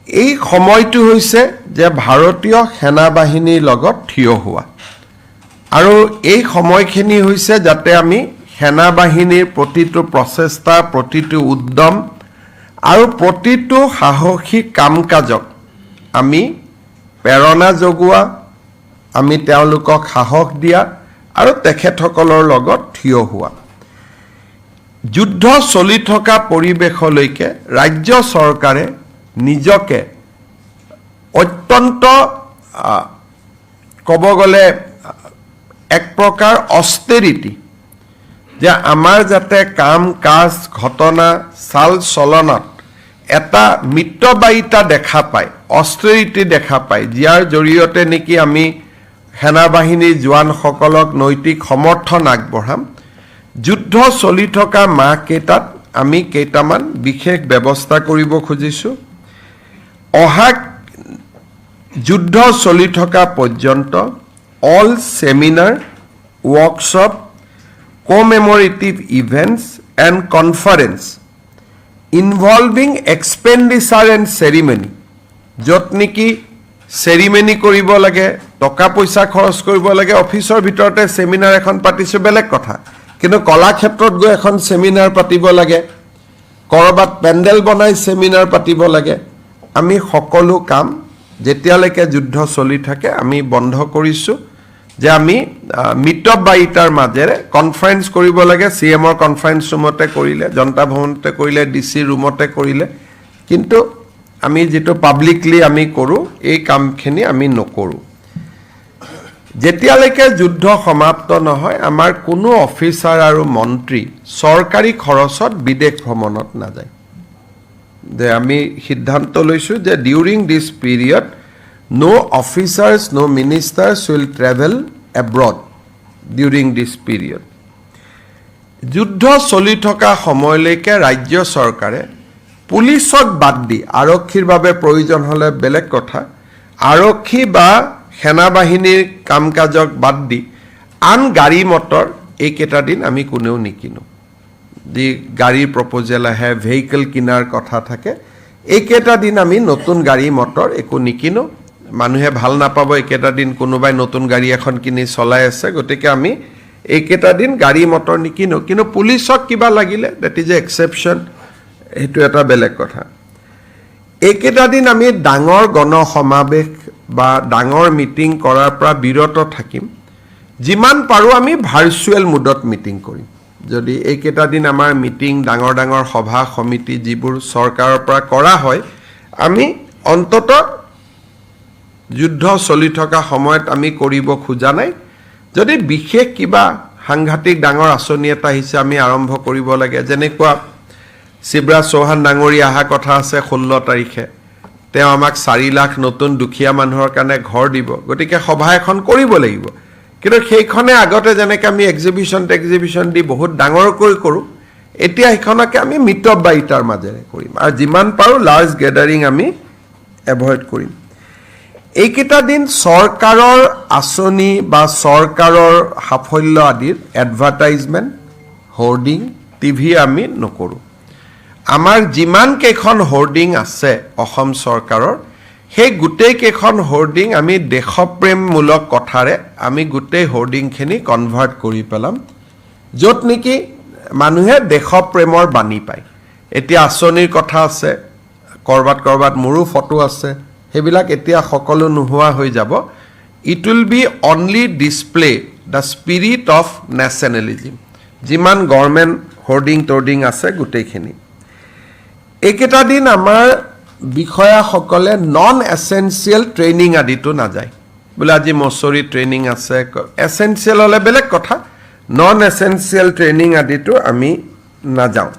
এই সময়টো হৈছে যে ভাৰতীয় সেনা বাহিনীৰ লগত থিয় হোৱা আৰু এই সময়খিনি হৈছে যাতে আমি সেনা বাহিনীৰ প্ৰতিটো প্ৰচেষ্টা প্ৰতিটো উদ্যম আৰু প্ৰতিটো সাহসী কাম-কাজক আমি প্ৰেৰণা যোগোৱা আমি তেওঁলোকক সাহস দিয়া আৰু তেখেতসকলৰ লগত থিয় হোৱা যুদ্ধ চলি থকা পৰিৱেশলৈকে ৰাজ্য চৰকাৰে নিজকে অত্যন্ত ক'ব গ'লে এক প্ৰকাৰ অষ্টেৰিটি যে আমাৰ যাতে কাম কাজ ঘটনা চাল চলনত এটা মিতব্যয়িতা দেখা পায় অষ্টেৰিটি দেখা পায় যাৰ জৰিয়তে নেকি আমি সেনা বাহিনীৰ জোৱানসকলক নৈতিক সমৰ্থন আগবঢ়াম যুদ্ধ চলি থকা মাহ কেইটাত আমি কেইটামান বিশেষ ব্যৱস্থা কৰিব খুজিছোঁ অহা যুদ্ধ চলি থকা পৰ্যন্ত all seminar workshop commemorative events and conference involving expenditure and ceremony য'ত নেকি চেৰিমনি কৰিব লাগে টকা পইচা খৰচ কৰিব লাগে অফিচৰ ভিতৰতে সেমিনাৰ এখন পাতিছো বেলেগ কথা কিন্তু কলাক্ষেত্ৰত গৈ এখন সেমিনাৰ পাতিব লাগে কৰবাত পেণ্ডেল বনাই সেমিনাৰ পাতিব লাগে আমি সকলো কাম যেতিয়ালৈকে যুদ্ধ চলি থাকে আমি বন্ধ কৰিছো যে আমি মিতব্যয়িতাৰ মাজেৰে কনফাৰেন্স কৰিব লাগে সিএমৰ কনফাৰেন্স ৰুমতে কৰিলে জনতা ভৱনতে কৰিলে ডিসি ৰুমতে কৰিলে কিন্তু আমি যেটো পাব্লিকলি আমি কৰো এই কামখিনি আমি নকৰো যেতিয়ালৈকে যুদ্ধ সমাপ্ত নহয় আমাৰ কোনো অফিচাৰ আৰু মন্ত্ৰী চৰকাৰী খৰচত বিদেশ ভ্ৰমণত নাযায় যে আমি সিদ্ধান্ত লৈছো যে during this period no officers no ministers will travel abroad during this period যুদ্ধ চলি থকা সময়লৈকে ৰাজ্য চৰকাৰে পুলিচক বাদ দি আৰক্ষীৰ বাবে প্ৰয়োজন হলে বেলেগ কথা আৰক্ষী বা সেনা বাহিনীৰ কামকাজক বাদ দি আন গাড়ী মটৰ এইকেইটা দিন আমি কোনেও নিকিনো দি গাড়ীৰ প্ৰপ'জেল আহে ভেহিকল কিনাৰ কথা থাকে এইকেইটা দিন আমি নতুন গাড়ী মটৰ একো নিকিনো মানুহে ভাল নাপাব একেটা দিন কোনোবাই নতুন গাড়ী এখন কিনি চলাই আছে গতিকে আমি একেটা দিন গাড়ী মটৰ নিকিনো কিন্তু পুলিচক কিবা লাগিলে দ্যাট ইজ এ এক্সেপশন এটো এটা বেলেগ কথা একেটা দিন আমি ডাঙৰ গণ সমাবেশ বা ডাঙৰ মিটিং কৰাৰ পৰা বিৰত থাকিম যিমান পাৰো আমি ভাৰ্চুৱেল মুডত মিটিং কৰিম যদি একেটা দিন আমাৰ মিটিং ডাঙৰ ডাঙৰ সভা সমিতি যিবোৰ চৰকাৰৰ পৰা কৰা হয় আমি অন্তত যুদ্ধ চলি থকা সময়ত আমি কৰিব খোজা নাই যদি বিশেষ কিবা সাংঘাতিক ডাঙৰ আঁচনি এটা হিচাপে আমি আৰম্ভ কৰিব লাগে যেনেকুৱা শিৱৰাজ চৌহান ডাঙৰী আহা কথা আছে 16 তাৰিখে তেওঁ আমাক 4 লাখ নতুন দুখীয়া মানুহৰ কাৰণে ঘৰ দিব গতিকে সভা এখন কৰিব লাগিব কিন্তু সেইখনে আগতে যেনেকৈ আমি এক্সিবিশন দি বহুত ডাঙৰকৈ কৰো এতিয়া এখনকে আমি মিতব্যয়িতাৰ মাজেৰে কৰিম আৰু যিমান পাৰো লাৰ্জ গেদাৰিং আমি এভয়েড কৰিম এইকেইটা দিন চৰকাৰৰ আঁচনি বা চৰকাৰৰ সাফল্য আদিৰ এডভাৰটাইজমেন্ট হোৰ্ডিং টিভি আমি নকৰো আমাৰ যিমান কেখন হোৰ্ডিং আছে অসম চৰকাৰৰ সেই গুটেই কেখন হোৰ্ডিং আমি দেশপ্ৰেমমূলক কথাৰে আমি গুটেই হোৰ্ডিংখিনি কনভাৰ্ট কৰি পেলাম য'ত নেকি মানুহে দেশপ্ৰেমৰ বাণী পায় এতিয়া আঁচনিৰ কথা আছে কৰবাত মোৰো ফটো আছে হেবিলাক এতিয়া সকলো নোহোৱা হৈ যাব it will be only display the spirit of nationalism যিমান গভৰ্নমেন্ট হোৰ্ডিং আছে গুটেইখিনি একেটা দিন আমাৰ বিষয়াসকলে নন এসেনশিয়াল ট্ৰেইনিং আদিটো নাযায় বলে আজি মছৰি ট্ৰেইনিং আছে এসেনশিয়াল হলে বেলেগ কথা নন এসেনশিয়াল ট্ৰেইনিং আদিটো আমি নাযাওঁ